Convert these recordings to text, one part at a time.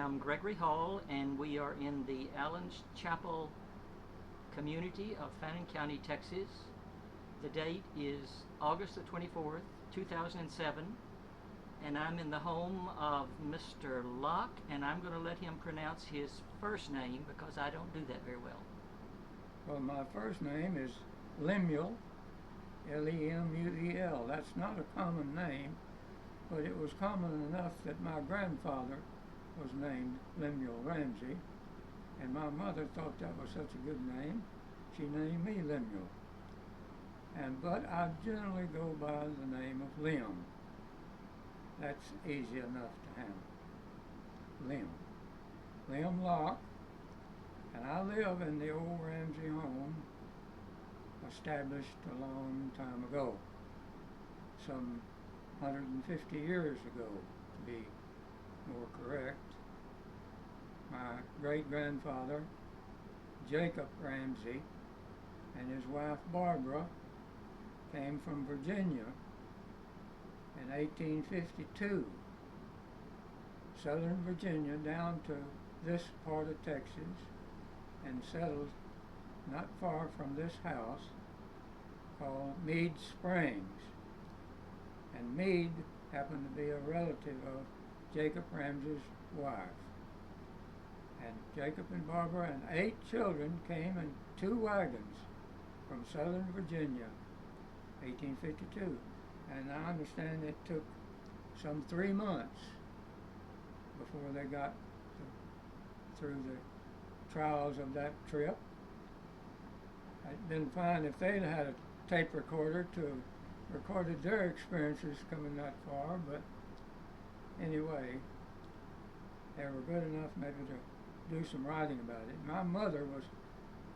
am Gregory Hall, and we are in the Allen's Chapel community of Fannin County, Texas. The date is August the 24th, 2007, and I'm in the home of Mr. Locke, and I'm going to let him pronounce his first name because I don't do that very well. Well, my first name is Lemuel, Lemuel. That's not a common name, but it was common enough that my grandfather was named Lemuel Ramsey, and my mother thought that was such a good name, she named me Lemuel. But I generally go by the name of Lem. That's easy enough to handle. Lem Locke, and I live in the old Ramsey home, established a long time ago, some 150 years ago, to be more correct. My great-grandfather, Jacob Ramsey, and his wife Barbara came from Virginia in 1852, southern Virginia, down to this part of Texas, and settled not far from this house called Mead Springs. And Mead happened to be a relative of Jacob Ramsey's wife. And Jacob and Barbara and 8 children came in 2 wagons from southern Virginia, 1852. And I understand it took some 3 months before they got through the trials of that trip. I'd been fine if they'd had a tape recorder to have recorded their experiences coming that far, but anyway, they were good enough maybe to do some writing about it. My mother was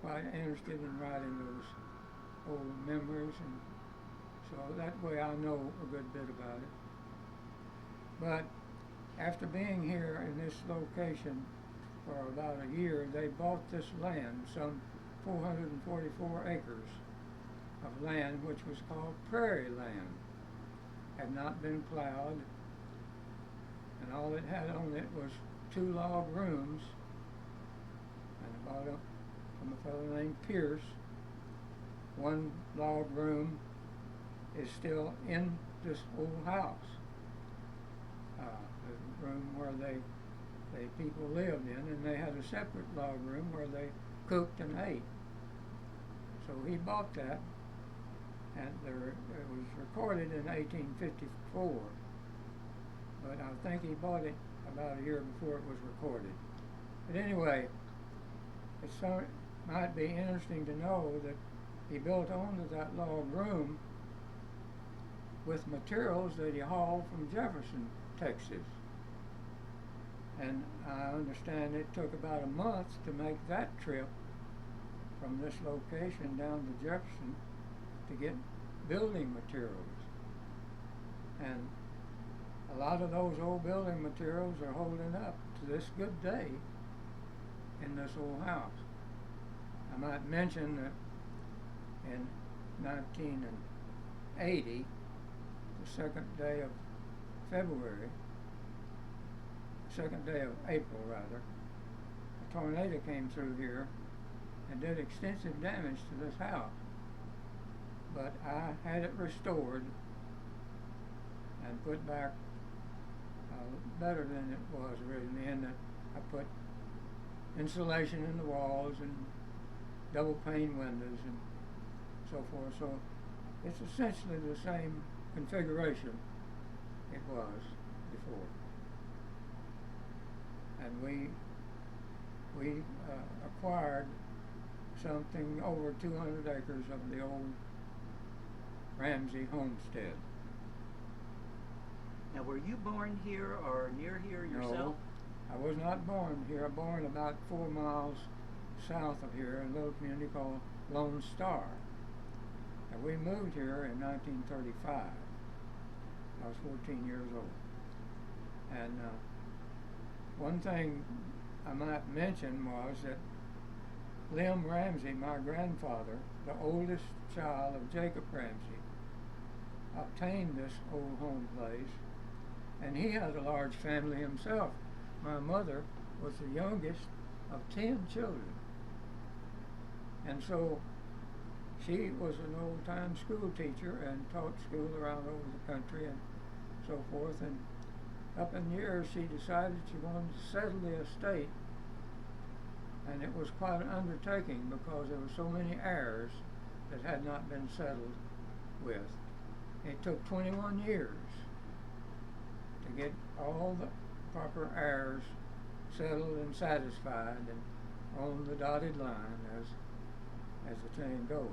quite interested in writing those old memories, and so that way I know a good bit about it. But after being here in this location for about a year, they bought this land, some 444 acres of land, which was called prairie land. Had not been plowed, and all it had on it was 2 log rooms, and I bought it from a fellow named Pierce. 1 log room is still in this old house, the room where they people lived in, and they had a separate log room where they cooked and ate. So he bought that, and it was recorded in 1854, but I think he bought it about a year before it was recorded. But anyway, it might be interesting to know that he built onto that log room with materials that he hauled from Jefferson, Texas. And I understand it took about a month to make that trip from this location down to Jefferson to get building materials. And a lot of those old building materials are holding up to this good day in this old house. I might mention that in 1980, the 2nd day of February, 2nd day of April rather, a tornado came through here and did extensive damage to this house. But I had it restored and put back better than it was originally, in that I put insulation in the walls and double pane windows and so forth. So it's essentially the same configuration it was before. And we acquired something over 200 acres of the old Ramsey homestead. Now, were you born here or near here yourself? No, I was not born here. I was born about 4 miles south of here in a little community called Lone Star. And we moved here in 1935. I was 14 years old. And one thing I might mention was that Lem Ramsey, my grandfather, the oldest child of Jacob Ramsey, obtained this old home place, and he had a large family himself my mother was the youngest of 10 children. And so she was an old-time school teacher and taught school around over the country and so forth. And up in years, she decided she wanted to settle the estate. And it was quite an undertaking because there were so many heirs that had not been settled with. It took 21 years to get all the proper heirs settled and satisfied and on the dotted line as the saying goes.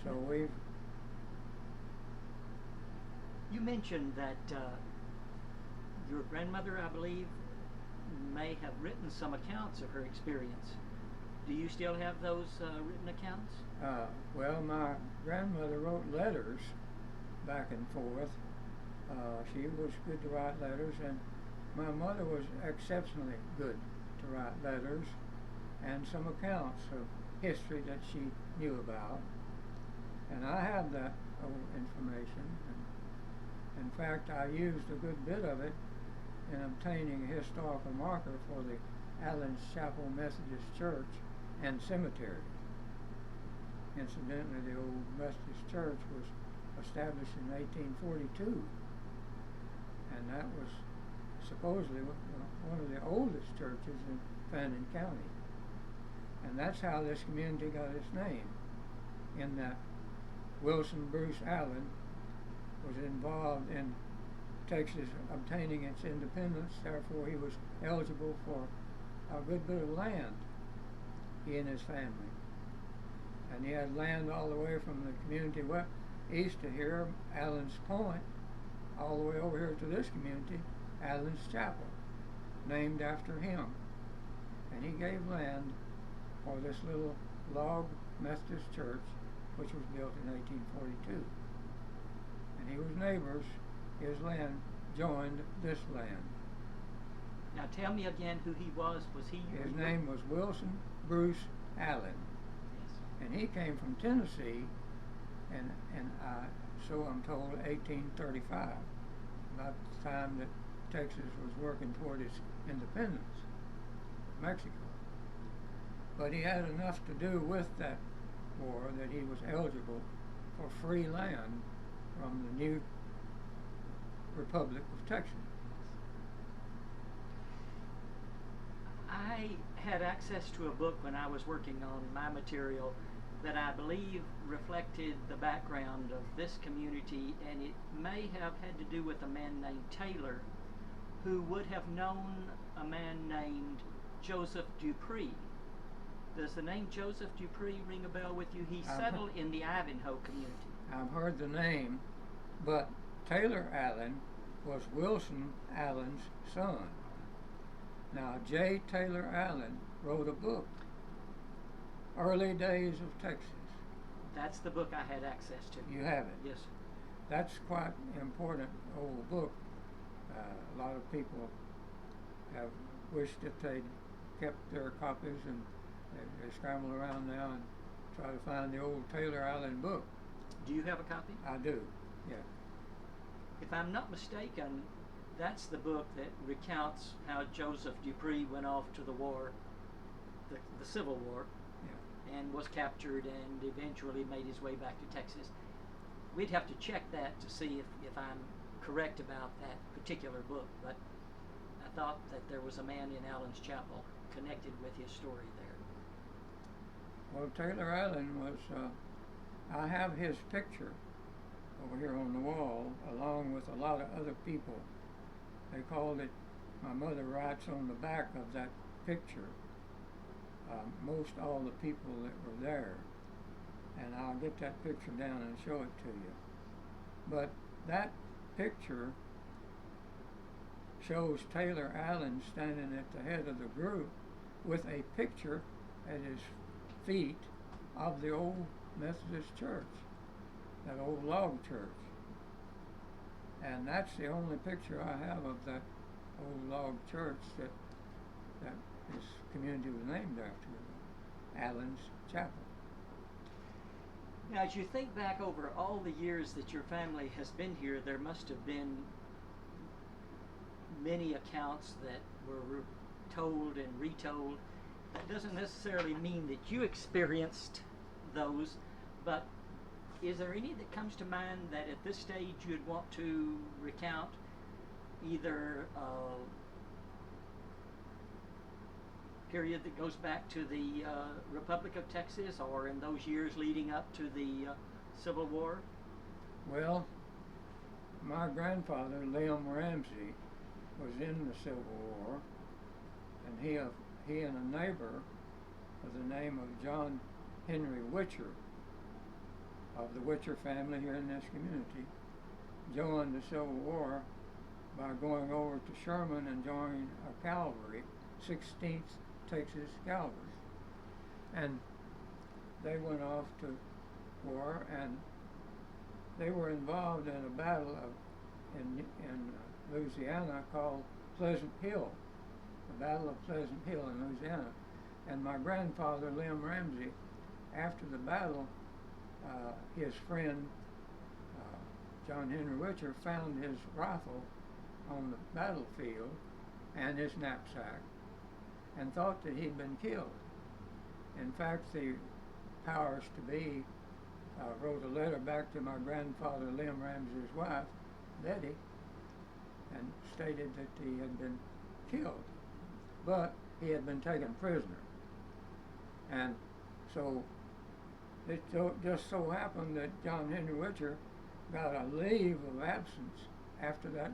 So You mentioned that your grandmother, I believe, may have written some accounts of her experience. Do you still have those written accounts? Well, my grandmother wrote letters back and forth. She was good to write letters, and my mother was exceptionally good to write letters and some accounts of history that she knew about. And I have that old information. And in fact, I used a good bit of it in obtaining a historical marker for the Allen's Chapel Methodist Church and Cemetery. Incidentally, the old Methodist Church was established in 1842, and that was supposedly one of the oldest churches in Fannin County. And that's how this community got its name, in that Wilson Bruce Allen was involved in Texas obtaining its independence. Therefore, he was eligible for a good bit of land, he and his family. And he had land all the way from the community east to here, Allen's Point, all the way over here to this community, Allen's Chapel, named after him. And he gave land for this little log Methodist church, which was built in 1842. And he was neighbors. His land joined this land. Now tell me again who he was. Was he? His name was Wilson Bruce Allen. Yes. And he came from Tennessee, and so I'm told, 1835, about the time that Texas was working toward its independence, Mexico. But he had enough to do with that war that he was eligible for free land from the new Republic of Texas. I had access to a book when I was working on my material that I believe reflected the background of this community, and it may have had to do with a man named Taylor who would have known a man named Joseph Dupree. Does the name Joseph Dupree ring a bell with you? He settled in the Ivanhoe community. I've heard the name, but Taylor Allen was Wilson Allen's son. Now, J. Taylor Allen wrote a book, Early Days of Texas. That's the book I had access to. You have it? Yes, sir. That's quite an important old book. A lot of people have wished that they'd kept their copies, and they scramble around now and try to find the old Taylor Allen book. Do you have a copy? I do, yeah. If I'm not mistaken, that's the book that recounts how Joseph Dupree went off to the war, the Civil War, Yeah. and was captured and eventually made his way back to Texas. We'd have to check that to see if I'm correct about that particular book, but I thought that there was a man in Allen's Chapel connected with his story there. Well, Taylor Allen was, I have his picture over here on the wall, along with a lot of other people. They called it, my mother writes on the back of that picture, most all the people that were there. And I'll get that picture down and show it to you. But that picture shows Taylor Allen standing at the head of the group with a picture at his feet of the old Methodist church, that old log church. And that's the only picture I have of that old log church that this community was named after, Allen's Chapel. Now, as you think back over all the years that your family has been here, there must have been many accounts that were told and retold. That doesn't necessarily mean that you experienced those, but is there any that comes to mind that at this stage you'd want to recount, either a period that goes back to the Republic of Texas or in those years leading up to the Civil War? Well, my grandfather, Lem Ramsey, was in the Civil War, and he and a neighbor of the name of John Henry Witcher, of the Witcher family here in this community, joined the Civil War by going over to Sherman and joining a cavalry, 16th Texas Cavalry. And they went off to war, and they were involved in a battle in Louisiana called Pleasant Hill, the Battle of Pleasant Hill in Louisiana. And my grandfather, Lem Ramsey, after the battle, his friend, John Henry Witcher, found his rifle on the battlefield and his knapsack and thought that he'd been killed. In fact, the powers to be wrote a letter back to my grandfather, Lem Ramsey's wife, Betty, and stated that he had been killed, but he had been taken prisoner. And so it just so happened that John Henry Witcher got a leave of absence after that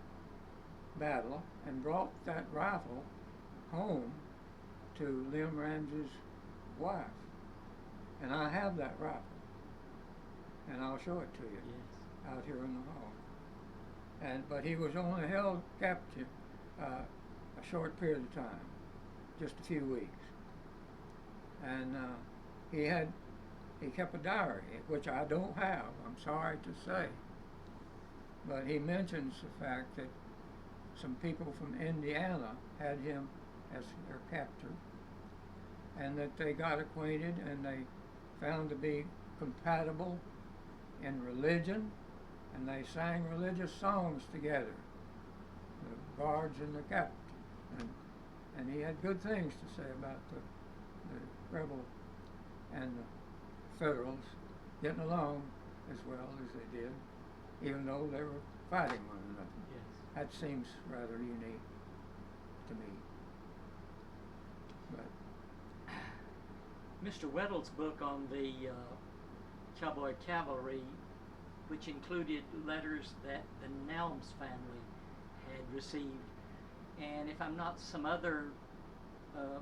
battle and brought that rifle home to Lem Ramsey's wife. And I have that rifle, and I'll show it to you. Yes. Out here in the hall. But he was only held captive a short period of time, just a few weeks. And he kept a diary, which I don't have, I'm sorry to say. But he mentions the fact that some people from Indiana had him as their captor, and that they got acquainted and they found to be compatible in religion, and they sang religious songs together, the guards and the captain. And he had good things to say about the rebel and the Federals getting along as well as they did, even though they were fighting one another. Yes. That seems rather unique to me. But Mr. Weddle's book on the Cowboy Cavalry, which included letters that the Nelms family had received, and if I'm not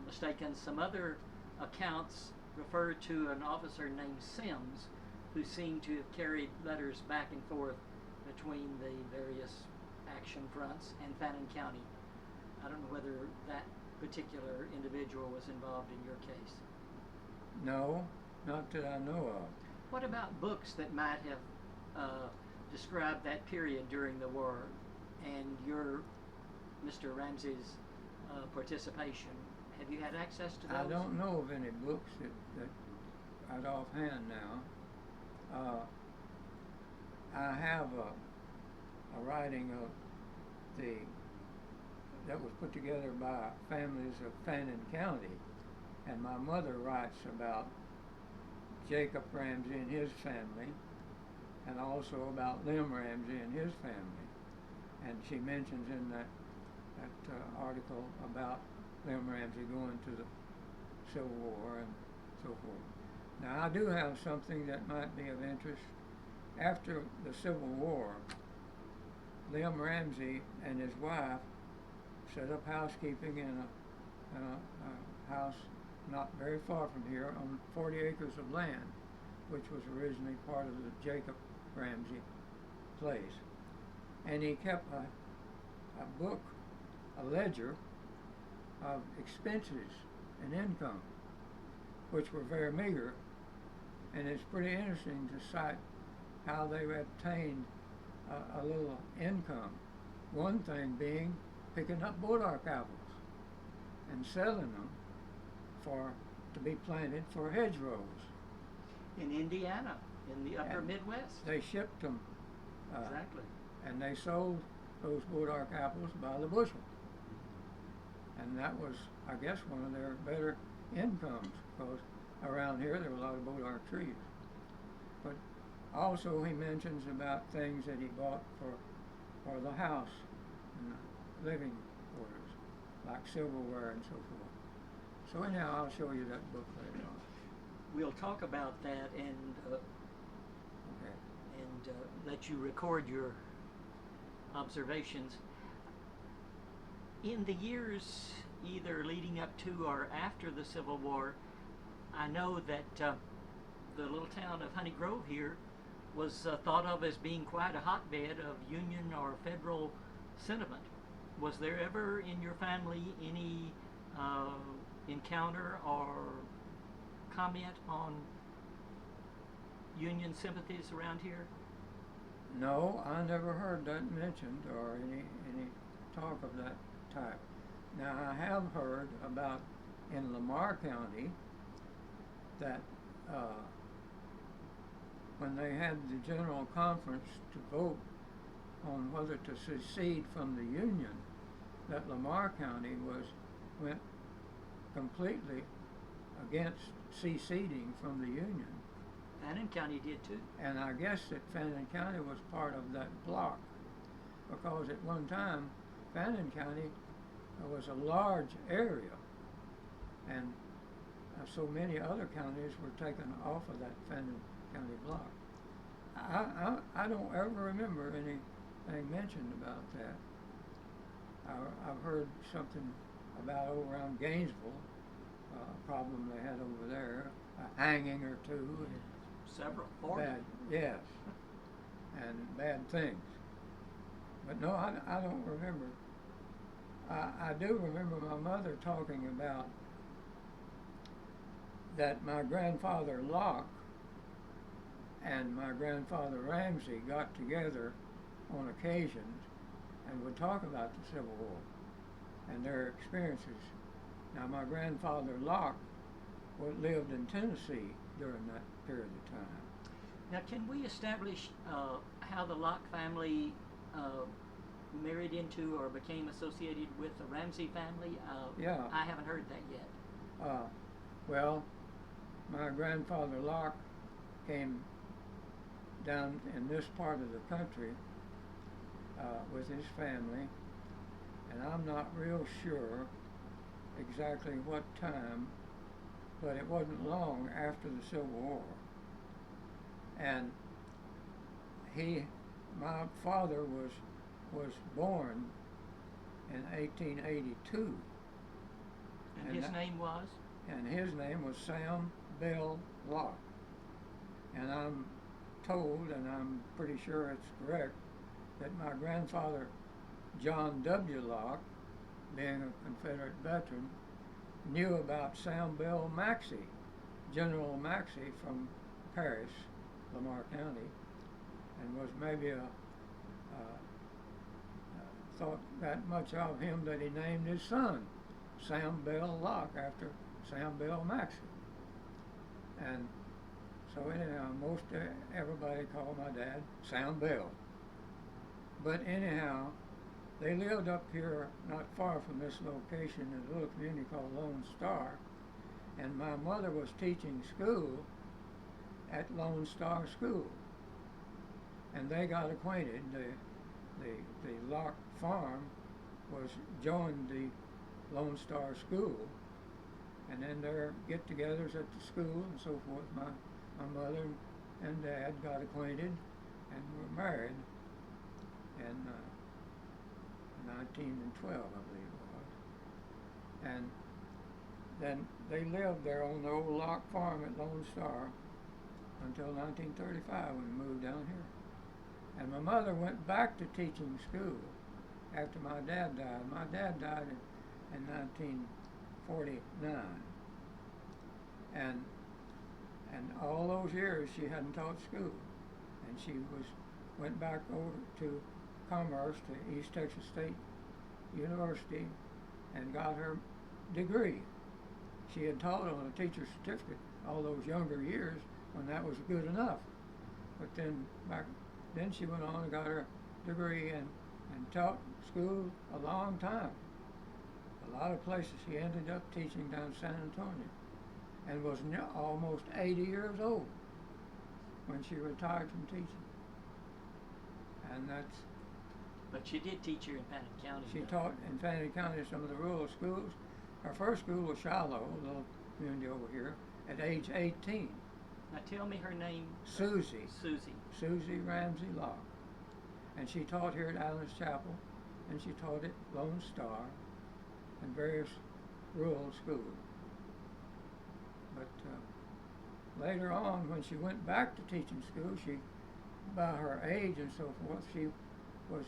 mistaken, some other accounts refer to an officer named Sims, who seemed to have carried letters back and forth between the various action fronts and Fannin County. I don't know whether that particular individual was involved in your case. no, not that I know of. What about books that might have described that period during the war and your, Mr. Ramsey's participation? Have you had access to those? I don't know of any books that I'd offhand now. I have a writing of that was put together by families of Fannin County, and my mother writes about Jacob Ramsey and his family, and also about Lem Ramsey and his family. And she mentions in that article about Lem Ramsey going to the Civil War and so forth. Now, I do have something that might be of interest. After the Civil War, Lem Ramsey and his wife set up housekeeping in a house not very far from here on 40 acres of land, which was originally part of the Jacob Ramsey place. And he kept a book, a ledger of expenses and income, which were very meager. And it's pretty interesting to cite how they obtained a little income. One thing being picking up bulldog apples and selling them to be planted for hedgerows. In Indiana, in the upper And Midwest. They shipped them. Exactly. And they sold those Bodark apples by the bushel. And that was, I guess, one of their better incomes, because around here there were a lot of Bodark trees. But also he mentions about things that he bought for the house and the living quarters, like silverware and so forth. So anyhow, I'll show you that book later on. We'll talk about that and Okay. let you record your observations. In the years either leading up to or after the Civil War, I know that the little town of Honey Grove here was thought of as being quite a hotbed of Union or Federal sentiment. Was there ever in your family any encounter or comment on Union sympathies around here? No, I never heard that mentioned or any talk of that type. Now, I have heard about in Lamar County that when they had the general conference to vote on whether to secede from the Union, that Lamar County went completely against seceding from the Union. Fannin County did too. And I guess that Fannin County was part of that block, because at one time Fannin County was a large area, and so many other counties were taken off of that Fannin County block. I don't ever remember anything mentioned about that. I've heard something about over around Gainesville, a problem they had over there, a hanging or two. And several. bad, yes, and bad things. But no, I don't remember. I do remember my mother talking about that my grandfather Locke and my grandfather Ramsey got together on occasions and would talk about the Civil War and their experiences. Now, my grandfather Locke lived in Tennessee during that period of time. Now, can we establish how the Locke family married into or became associated with the Ramsey family? Yeah. I haven't heard that yet. Well, my grandfather Locke came down in this part of the country with his family, and I'm not real sure exactly what time, but it wasn't long after the Civil War. And my father was born in 1882. And his name was? And his name was Sam Bell Locke. And I'm told, and I'm pretty sure it's correct, that my grandfather, John W. Locke, being a Confederate veteran, knew about Sam Bell Maxey, General Maxey from Paris, Lamar County, and was maybe thought that much of him that he named his son Sam Bell Locke after Sam Bell Maxey. And so anyhow, most everybody called my dad Sam Bell. But anyhow, they lived up here not far from this location in a little community called Lone Star, and my mother was teaching school at Lone Star School, and they got acquainted. The Locke farm joined the Lone Star School, and then their get-togethers at the school and so forth. My mother and dad got acquainted and were married in 1912, I believe it was. And then they lived there on the old Locke farm at Lone Star until 1935 when we moved down here. And my mother went back to teaching school after my dad died. My dad died in 1949. And all those years she hadn't taught school. And she went back over to Commerce, to East Texas State University, and got her degree. She had taught on a teacher's certificate all those younger years when that was good enough. But then she went on and got her degree in and taught school a long time. A lot of places. She ended up teaching down San Antonio and was almost 80 years old when she retired from teaching. And that's, But she did teach here in Fannin County. she though. taught in Fannin County some of the rural schools. Her first school was Shiloh, a little community over here, at age 18. Now tell me her name. Susie Susie. Ramsey Locke. And she taught here at Islands Chapel, and she taught at Lone Star and various rural schools. But later on, when she went back to teaching school, she, by her age and so forth, she was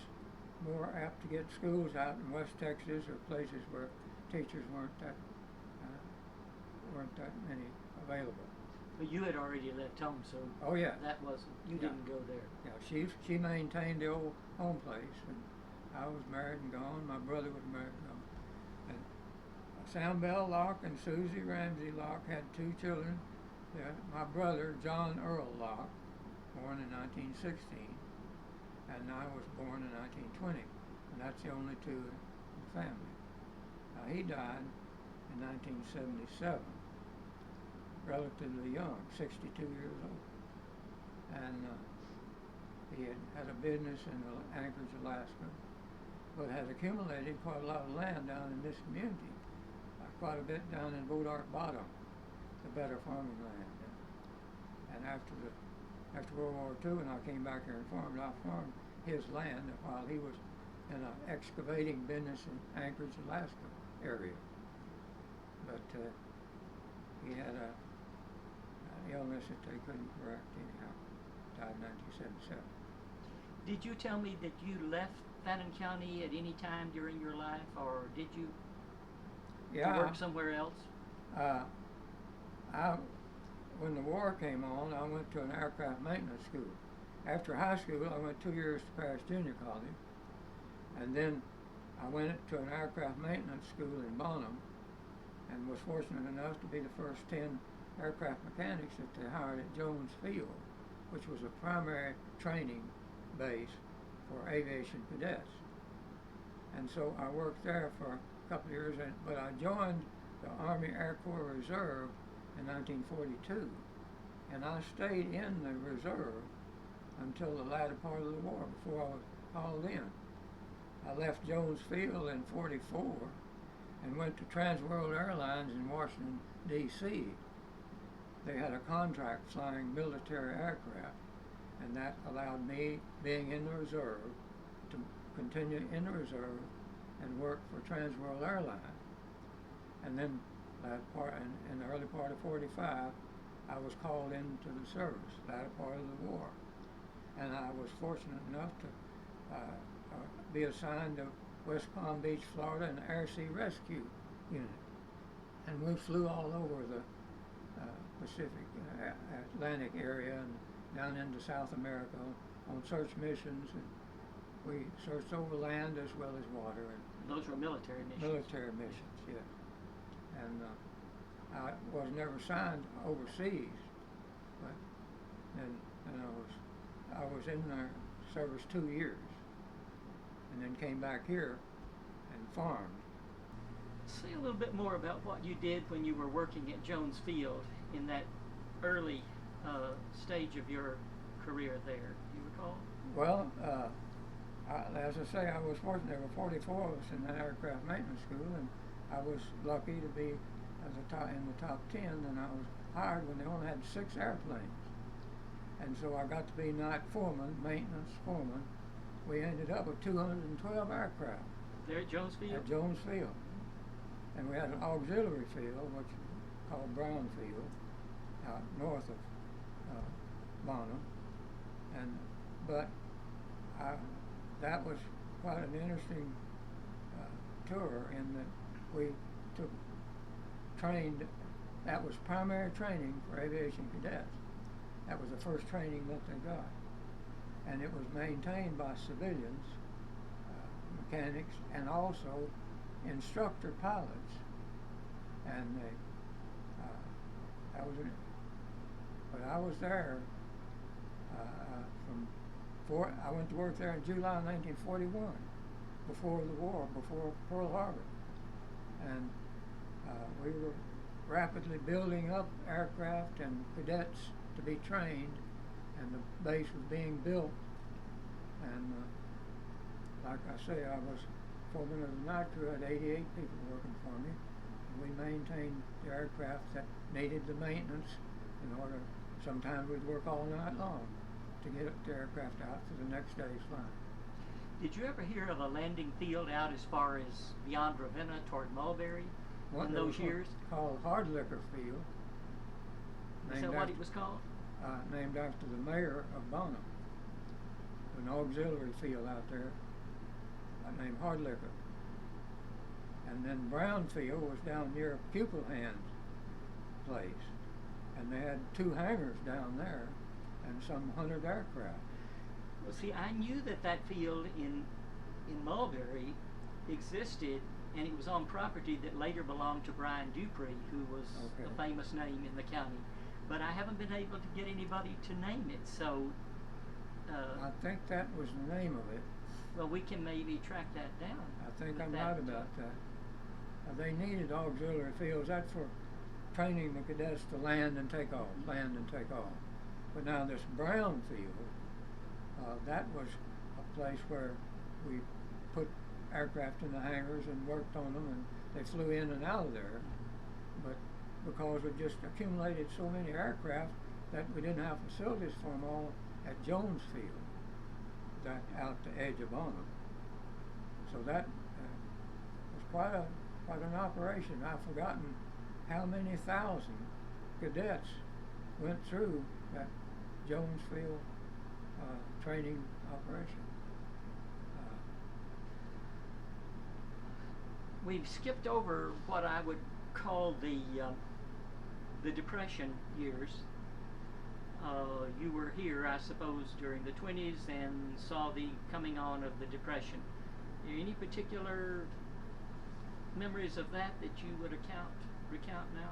more apt to get schools out in West Texas or places where teachers weren't that many available. But you had already left home, so Oh yeah. that wasn't, you Yeah. didn't go there. Yeah, she maintained the old home place, and I was married and gone. My brother was married and gone. And Sam Bell Locke and Susie Ramsey Locke had two children. My brother, John Earl Locke, born in 1916, and I was born in 1920, and that's the only two in the family. Now, he died in 1977, relatively young, 62 years old. And he had a business in Anchorage, Alaska, but had accumulated quite a lot of land down in this community, quite a bit down in Bodark Bottom, the better farming land. And after World War II, and I came back here and farmed, I farmed his land while he was in an excavating business in Anchorage, Alaska area. But he had an illness that they couldn't correct anyhow. Died in 1977. Did you tell me that you left Fannin County at any time during your life, or did you to work somewhere else? When the war came on, I went to an aircraft maintenance school. After high school, I went 2 years to Paris Junior College, and then I went to an aircraft maintenance school in Bonham, and was fortunate enough to be the first 10 aircraft mechanics that they hired at Jones Field, which was a primary training base for aviation cadets. And so I worked there for a couple of years, but I joined the Army Air Corps Reserve in 1942, and I stayed in the reserve until the latter part of the war, before I was called in. I left Jones Field in 44 and went to Transworld Airlines in Washington, D.C. They had a contract flying military aircraft, and that allowed me, being in the reserve, to continue in the reserve and work for Transworld Airlines. And then in the early part of 45, I was called into the service, latter part of the war. And I was fortunate enough to be assigned to West Palm Beach, Florida, an Air Sea Rescue Unit. And we flew all over the Pacific, Atlantic area and down into South America on search missions. And we searched over land as well as water. And those were military missions. Military missions, yes. And I was never signed overseas, but then I was in their service 2 years, and then came back here and farmed. Say a little bit more about what you did when you were working at Jones Field in that early stage of your career there. Do you recall? Well, as I say, I was fortunate. There were 44 of us in that aircraft maintenance school, and I was lucky to be in the top 10, and I was hired when they only had 6 airplanes. And so I got to be night foreman, maintenance foreman. We ended up with 212 aircraft. There at Jones Field? At Jones Field. And we had an auxiliary field, which is called Brown Field, out north of Bonham. But that was quite an interesting tour in that we trained, that was primary training for aviation cadets. That was the first training that they got. And it was maintained by civilians, mechanics, and also instructor pilots. And but I was there I went to work there in July 1941. before the war, before Pearl Harbor. And we were rapidly building up aircraft and cadets to be trained, and the base was being built. And like I say, I was foreman of the night crew. I had 88 people working for me. And we maintained the aircraft that needed the maintenance in order. Sometimes we'd work all night long to get the aircraft out for the next day's flying. Did you ever hear of a landing field out as far as beyond Ravenna toward Mulberry in those years? Called Hard Liquor Field. Is that what it was called? Named after the mayor of Bonham. An auxiliary field out there named Hard Liquor. And then Brown Field was down near Pupil Hand's place. And they had 2 hangars down there and some 100 aircraft. Well, see, I knew that field in Mulberry existed, and it was on property that later belonged to Brian Dupree, who was a famous name in the county. But I haven't been able to get anybody to name it, so... I think that was the name of it. Well, we can maybe track that down. I think I'm right about that. They needed auxiliary fields. That's for training the cadets to land and take off, land and take off. But now this Brown Field, that was a place where we put aircraft in the hangars and worked on them, and they flew in and out of there. But because we just accumulated so many aircraft that we didn't have facilities for them all at Jones Field, that out the edge of Bonham. So that was quite an operation. I've forgotten how many thousand cadets went through that Jones Field training operation. We've skipped over what I would call the Depression years. You were here, I suppose, during the 20s and saw the coming on of the Depression. Any particular memories of that you would recount now?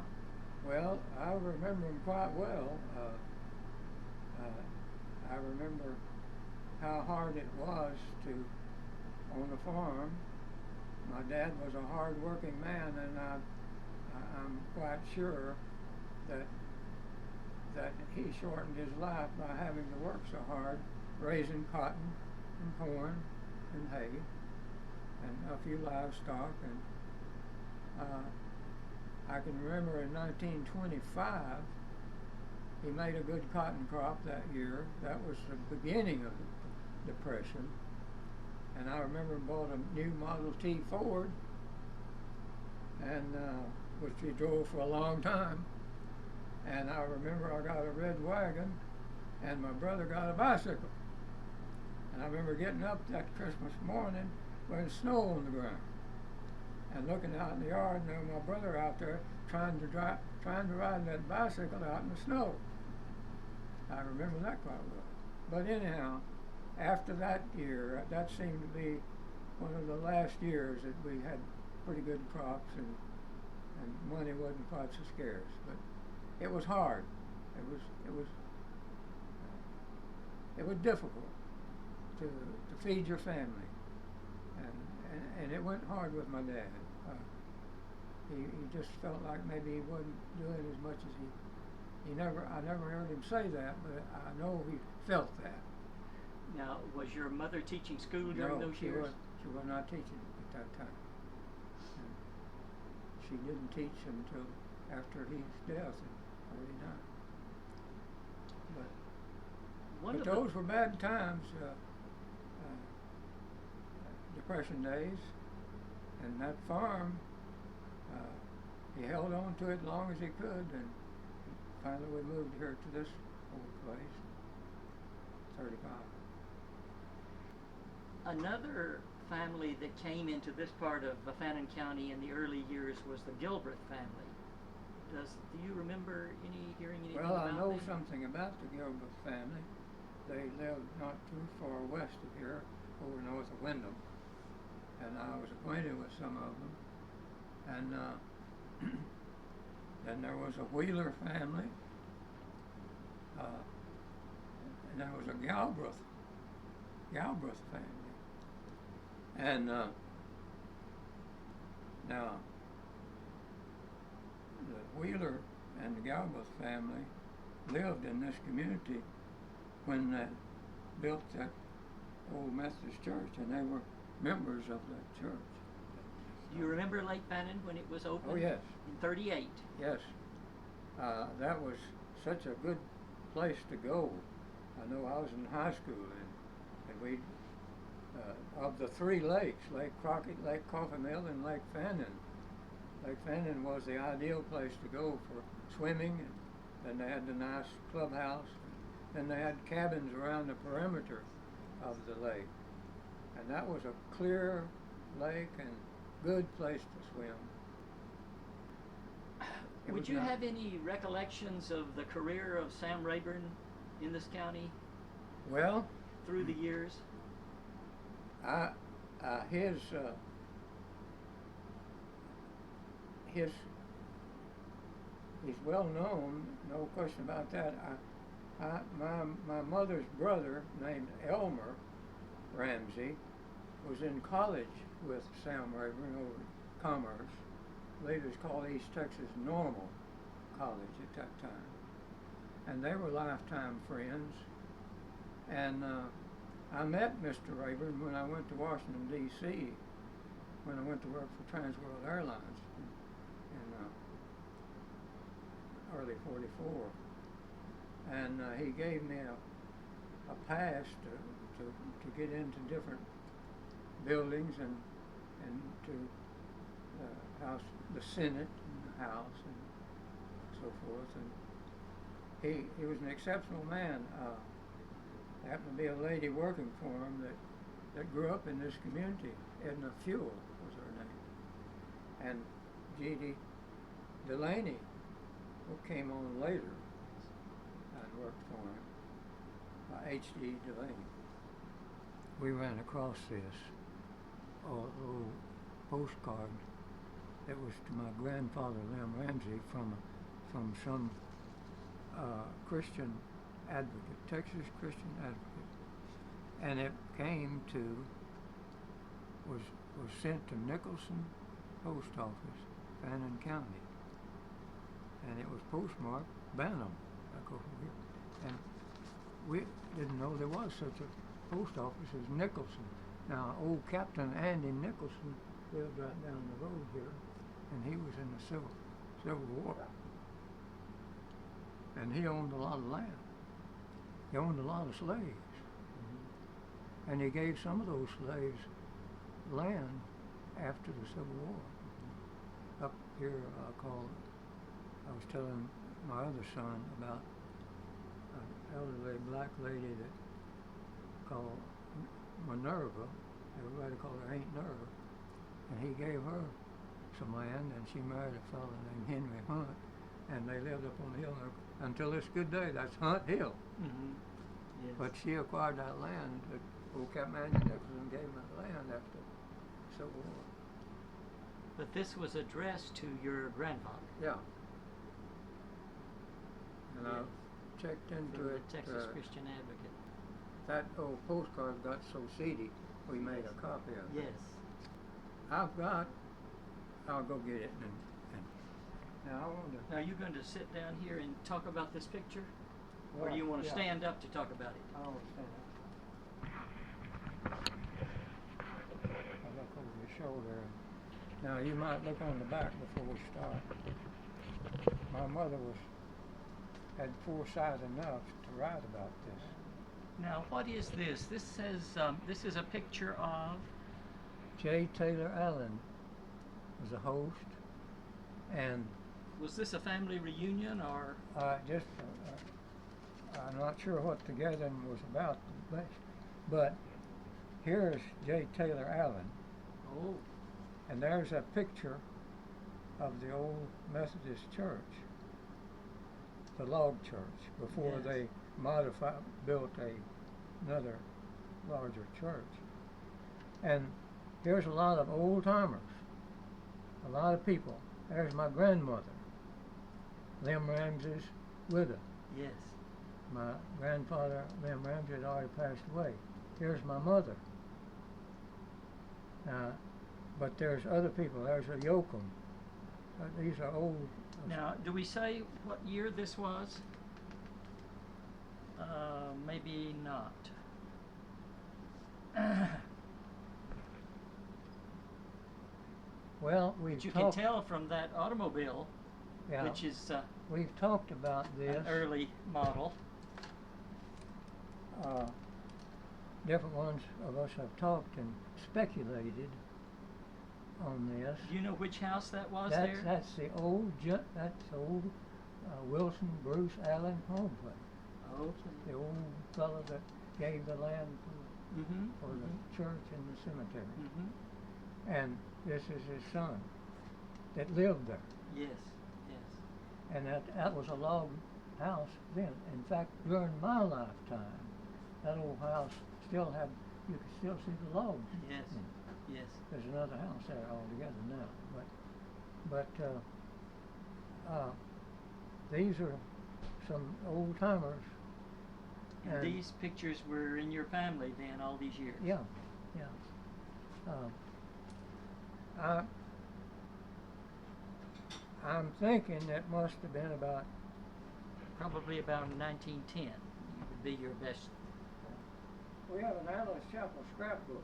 Well, I remember them quite well. I remember how hard it was to own a farm. My dad was a hard-working man, and I'm quite sure that he shortened his life by having to work so hard, raising cotton and corn and hay and a few livestock. And I can remember in 1925 he made a good cotton crop that year. That was the beginning of the Depression. And I remember bought a new Model T Ford, and which he drove for a long time. And I remember I got a red wagon, and my brother got a bicycle. And I remember getting up that Christmas morning when it's snow on the ground, and looking out in the yard, and there was my brother out there trying to ride that bicycle out in the snow. I remember that quite well. But anyhow, after that year, that seemed to be one of the last years that we had pretty good crops, and money wasn't quite so scarce. But it was hard. It was difficult to feed your family, and it went hard with my dad. He just felt like maybe he wasn't doing as much as I never heard him say that, but I know he felt that. Now, was your mother teaching school during those years? No, she was not teaching at that time. And she didn't teach until after his death in '49. But those were bad times, Depression days, and that farm, he held on to it as long as he could, and finally we moved here to this old place, 35. Another family that came into this part of Fannin County in the early years was the Gilbreth family. Do you remember hearing anything about them? Well, I know something about the Gilbreth family. They lived not too far west of here, over north of Wyndham, and I was acquainted with some of them. And then there was a Wheeler family, and there was a Galbraith family. And now, the Wheeler and the Galbraith family lived in this community when they built that old Methodist church, and they were members of that church. Do you remember Lake Fannin when it was opened? Oh, yes. In 38. Yes. That was such a good place to go. I know I was in high school, and we, of the three lakes, Lake Crockett, Lake Coffee Mill, and Lake Fannin, Lake Fannin was the ideal place to go for swimming, and then they had the nice clubhouse, and they had cabins around the perimeter of the lake. And that was a clear lake and good place to swim. Would you have any recollections of the career of Sam Rayburn in this county? Well, through the years? He's well known, no question about that. My mother's brother, named Elmer Ramsey, was in college with Sam Rayburn over at Commerce. Later it was called East Texas Normal College at that time. And they were lifetime friends. And I met Mr. Rayburn when I went to Washington, D.C., when I went to work for Trans World Airlines in early '44. And he gave me a pass to get into different buildings and to house, the Senate and the House and so forth. And he was an exceptional man. There happened to be a lady working for him that grew up in this community. Edna Fuel was her name. And G.D. Delaney, who came on later and worked for him, H.D. Delaney. We ran across this old postcard that was to my grandfather, Lem Ramsey, from some Christian advocate, Texas Christian advocate, and it was sent to Nicholson Post Office, Fannin County, and it was postmarked Bantam, like over here, and we didn't know there was such a post office as Nicholson. Now, old Captain Andy Nicholson lived right down the road here, and he was in the Civil War, and he owned a lot of land. He owned a lot of slaves. Mm-hmm. And he gave some of those slaves land after the Civil War. Mm-hmm. Up here, I was telling my other son about an elderly black lady that called Minerva. Everybody called her Aunt Nerva. And he gave her some land, and she married a fellow named Henry Hunt, and they lived up on the hill. Until this good day, that's Hunt Hill. Mm-hmm. Yes. But she acquired that land. Old Captain Andy Nicholson gave him that land after the Civil War. But this was addressed to your grandfather. Yeah. And yes. I checked into it. Texas Christian Advocate. That old postcard got so seedy, we made a copy of it. Yes. I'll go get it. Now you're going to sit down here and talk about this picture? Well, or do you want to stand up to talk about it? I want to stand up. I look over your shoulder. Now you might look on the back before we start. My mother had foresight enough to write about this. Now what is this? This says this is a picture of J. Taylor Allen was a host, and was this a family reunion or? I'm not sure what the gathering was about, but here's J. Taylor Allen. Oh. And there's a picture of the old Methodist church, the log church, before yes. they built another larger church. And here's a lot of old timers, a lot of people. There's my grandmother, Lem Ramsey's widow. Yes. My grandfather, Lem Ramsey, had already passed away. Here's my mother. But there's other people. There's a Yoakum. These are old. Now, do we say what year this was? Maybe not. Well, But you can tell from that automobile, yeah, which is we've talked about this. an early model. Different ones of us have talked and speculated on this. Do you know which house that was That's there? that's the old Wilson Bruce Allen home place. Okay. The old fellow that gave the land for Mm-hmm. the church and the cemetery. Mm-hmm. And this is his son that lived there. Yes, yes. And that was a log house then. In fact, during my lifetime, that old house still had, you could still see the logs. Yes, in it. yes. There's another house there altogether now. But these are some old timers. And these pictures were in your family then all these years? Yeah, yeah. I'm thinking it must have been about. Probably about 1910 would be your best. We have an Alice Chapel scrapbook.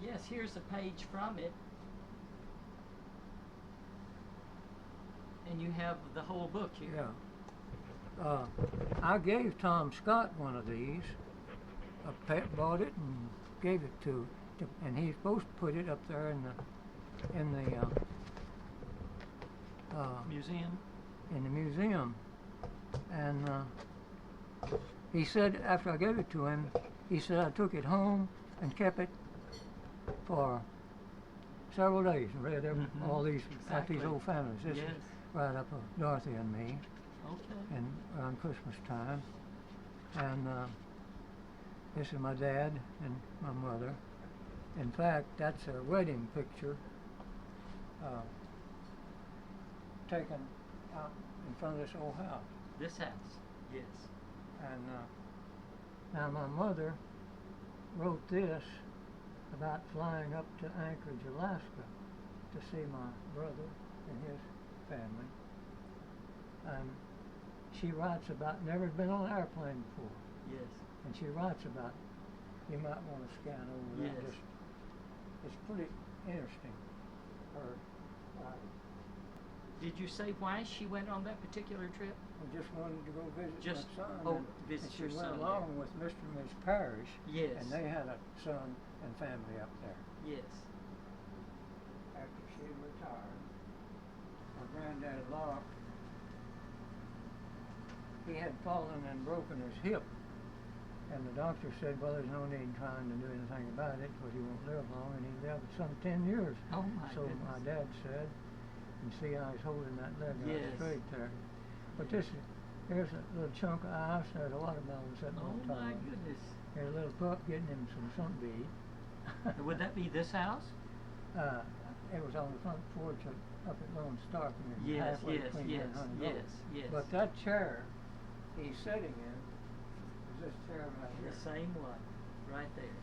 Yes, here's a page from it. And you have the whole book here. Yeah. I gave Tom Scott one of these. A pet bought it and gave it to and he's supposed to put it up there in the Museum? in the museum. And he said after I gave it to him, he said I took it home and kept it for several days and read all these like these old families. This is right up of Dorothy and me. Okay. And around Christmas time. And this is my dad and my mother. In fact, that's a wedding picture taken out in front of this old house. This house? Yes. And now my mother wrote this about flying up to Anchorage, Alaska to see my brother and his family. And she writes about never been on an airplane before. Yes. And she writes about, you might want to scan over that. Yes. It's pretty interesting. Her, Did you say why she went on that particular trip? we just wanted to go visit Just my son. visit and she your went son along there. with Mr. and Miss Parrish. Yes. And they had a son and family up there. Yes. After she had retired, my granddad Locke, he had fallen and broken his hip. And the doctor said, well, there's no need trying to do anything about it because he won't live long, and he lived some 10 years. Oh my So goodness. my dad said, and see how he's holding that leg out Yes. straight there. But here's a little chunk of ice, there's a watermelon sitting Oh on top my of it. goodness. There's a little pup getting him some something to eat. Would that be this house? It was on the front porch up at Lone Star Community, Yes, halfway yes, between here yes, and Honey Grove. yes, yes. But that chair he's sitting in is this chair right here. The same one, right there.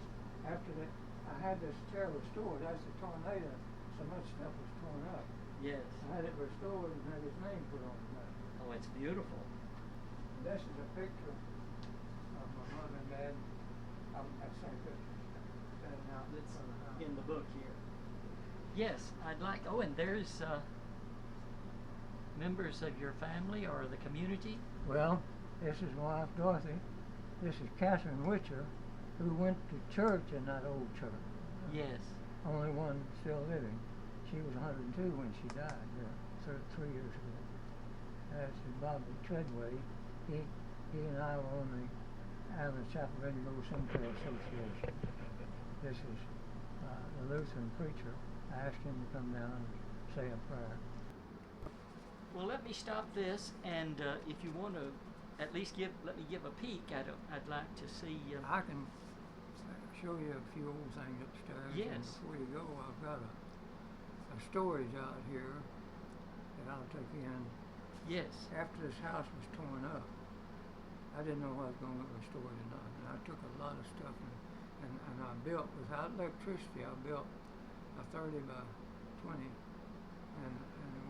After that, I had this chair restored. As the tornado, so much stuff was torn up. Yes. I had it restored and had his name put on it. Oh, it's beautiful. This is a picture of my mother and dad. That same picture standing out in It's front of the house. in the book here. Yes, I'd like. Oh, and there's members of your family or the community. Well, this is my wife Dorothy. This is Catherine Witcher, who went to church in that old church. Yes. Only one still living. She was 102 when she died, 3 years ago. This is Bobby Treadway. He and I were on the Allen Chapel Rainbow Cemetery Association. This is the Lutheran preacher. I asked him to come down and say a prayer. Well, let me stop this, and if you want to, at least let me give a peek. I'd like to see. I can show you a few old things upstairs. Yes. And before you go, I've got a storage out here that I'll take in. Yes. After this house was torn up, I didn't know if I was going to get restored or not. And I took a lot of stuff and and I built, without electricity, I built a 30 by 20 and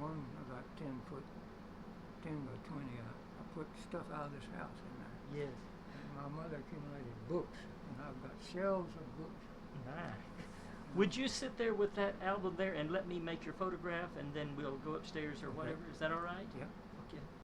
one about 10 by 20. I put stuff out of this house in there. Yes. And my mother accumulated books, and I've got shelves of books. Nice. Would you sit there with that album there and let me make your photograph, and then we'll go upstairs or Okay. whatever? Is that all right? Yeah.